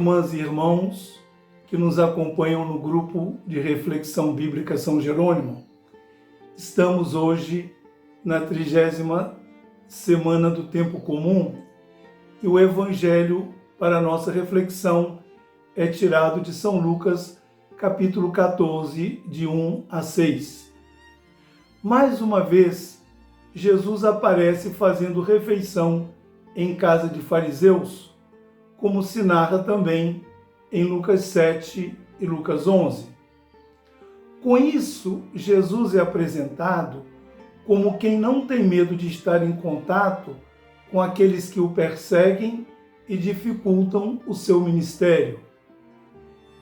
irmãs e irmãos que nos acompanham no grupo de reflexão bíblica São Jerônimo. Estamos hoje na 30ª semana do tempo comum e o evangelho para a nossa reflexão é tirado de São Lucas, capítulo 14, de 1 a 6. Mais uma vez, Jesus aparece fazendo refeição em casa de fariseus, como se narra também em Lucas 7 e Lucas 11. Com isso, Jesus é apresentado como quem não tem medo de estar em contato com aqueles que o perseguem e dificultam o seu ministério.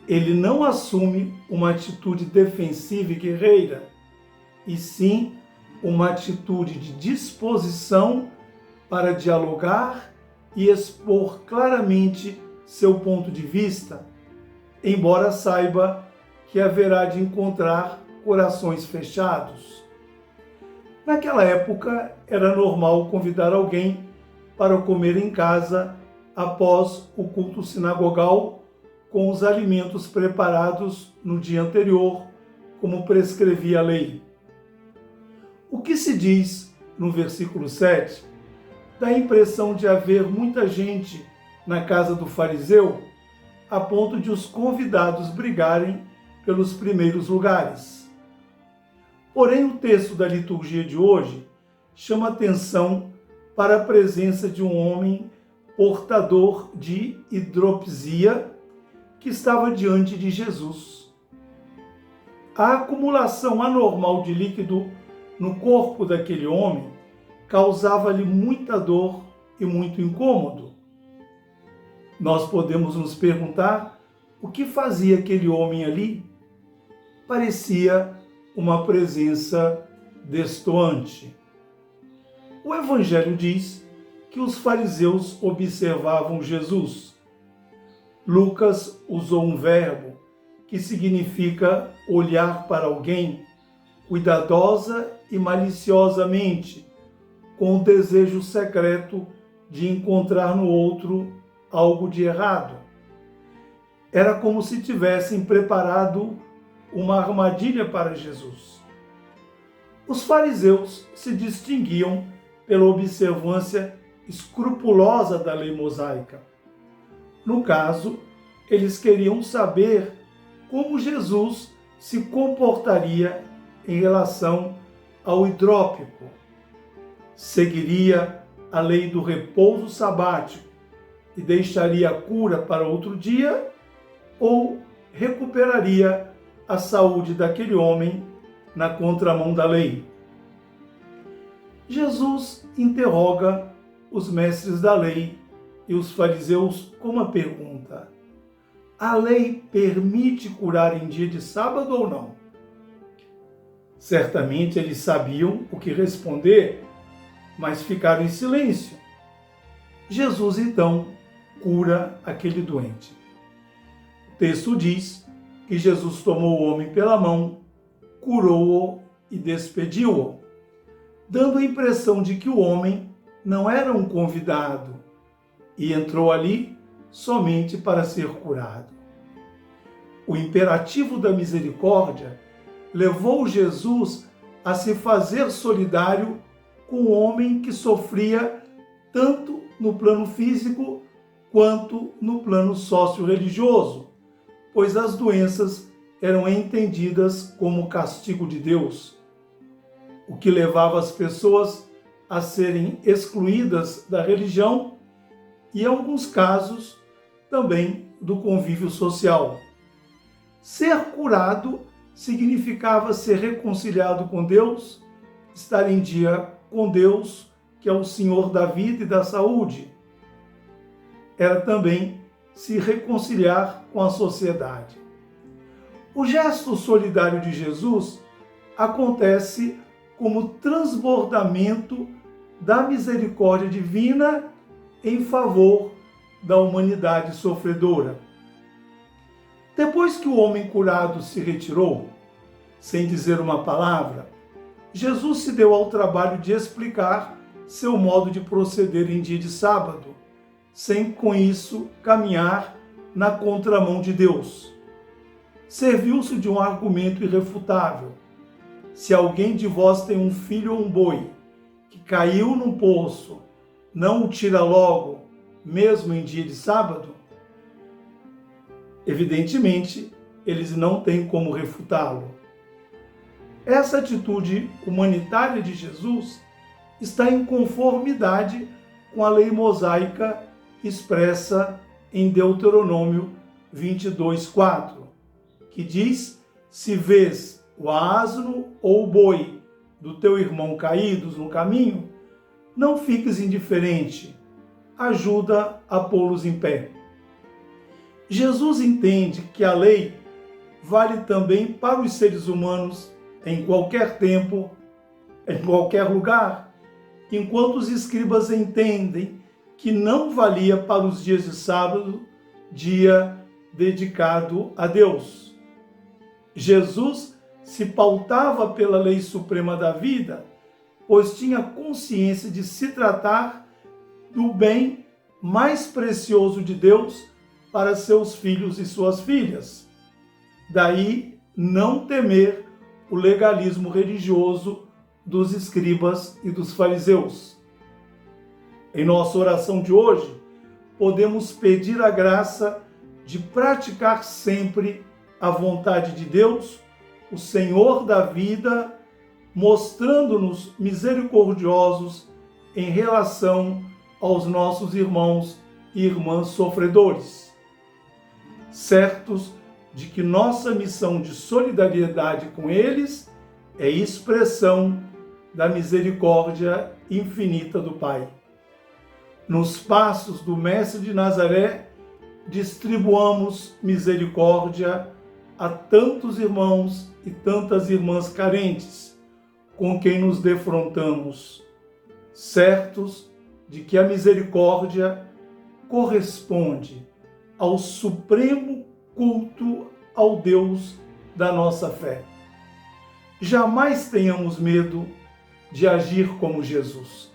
Ele não assume uma atitude defensiva e guerreira, e sim uma atitude de disposição para dialogar e expor claramente seu ponto de vista, embora saiba que haverá de encontrar corações fechados. Naquela época, era normal convidar alguém para comer em casa após o culto sinagogal com os alimentos preparados no dia anterior, como prescrevia a lei. O que se diz no versículo 7 dá a impressão de haver muita gente na casa do fariseu, a ponto de os convidados brigarem pelos primeiros lugares. Porém, o texto da liturgia de hoje chama atenção para a presença de um homem portador de hidropisia que estava diante de Jesus. A acumulação anormal de líquido no corpo daquele homem causava-lhe muita dor e muito incômodo. Nós podemos nos perguntar o que fazia aquele homem ali? Parecia uma presença destoante. O Evangelho diz que os fariseus observavam Jesus. Lucas usou um verbo que significa olhar para alguém cuidadosa e maliciosamente, com o desejo secreto de encontrar no outro algo de errado. Era como se tivessem preparado uma armadilha para Jesus. Os fariseus se distinguiam pela observância escrupulosa da lei mosaica. No caso, eles queriam saber como Jesus se comportaria em relação ao hidrópico. Seguiria a lei do repouso sabático e deixaria a cura para outro dia, ou recuperaria a saúde daquele homem na contramão da lei? Jesus interroga os mestres da lei e os fariseus com uma pergunta: a lei permite curar em dia de sábado ou não? Certamente eles sabiam o que responder, mas ficaram em silêncio. Jesus, então, cura aquele doente. O texto diz que Jesus tomou o homem pela mão, curou-o e despediu-o, dando a impressão de que o homem não era um convidado e entrou ali somente para ser curado. O imperativo da misericórdia levou Jesus a se fazer solidário com o homem que sofria tanto no plano físico quanto no plano socio-religioso, pois as doenças eram entendidas como castigo de Deus, o que levava as pessoas a serem excluídas da religião e, em alguns casos, também do convívio social. Ser curado significava ser reconciliado com Deus, estar em dia com Deus, que é o Senhor da vida e da saúde. Era também se reconciliar com a sociedade. O gesto solidário de Jesus acontece como transbordamento da misericórdia divina em favor da humanidade sofredora. Depois que o homem curado se retirou, sem dizer uma palavra, Jesus se deu ao trabalho de explicar seu modo de proceder em dia de sábado, sem com isso caminhar na contramão de Deus. Serviu-se de um argumento irrefutável. Se alguém de vós tem um filho ou um boi que caiu num poço, não o tira logo, mesmo em dia de sábado? Evidentemente, eles não têm como refutá-lo. Essa atitude humanitária de Jesus está em conformidade com a lei mosaica expressa em Deuteronômio 22:4, que diz: se vês o asno ou o boi do teu irmão caídos no caminho, não fiques indiferente, ajuda a pô-los em pé. Jesus entende que a lei vale também para os seres humanos em qualquer tempo, em qualquer lugar, enquanto os escribas entendem que não valia para os dias de sábado, dia dedicado a Deus. Jesus se pautava pela lei suprema da vida, pois tinha consciência de se tratar do bem mais precioso de Deus para seus filhos e suas filhas. Daí não temer o legalismo religioso dos escribas e dos fariseus. Em nossa oração de hoje, podemos pedir a graça de praticar sempre a vontade de Deus, o Senhor da vida, mostrando-nos misericordiosos em relação aos nossos irmãos e irmãs sofredores, certos de que nossa missão de solidariedade com eles é expressão da misericórdia infinita do Pai. Nos passos do Mestre de Nazaré, distribuamos misericórdia a tantos irmãos e tantas irmãs carentes com quem nos defrontamos, certos de que a misericórdia corresponde ao supremo culto ao Deus da nossa fé. Jamais tenhamos medo de agir como Jesus.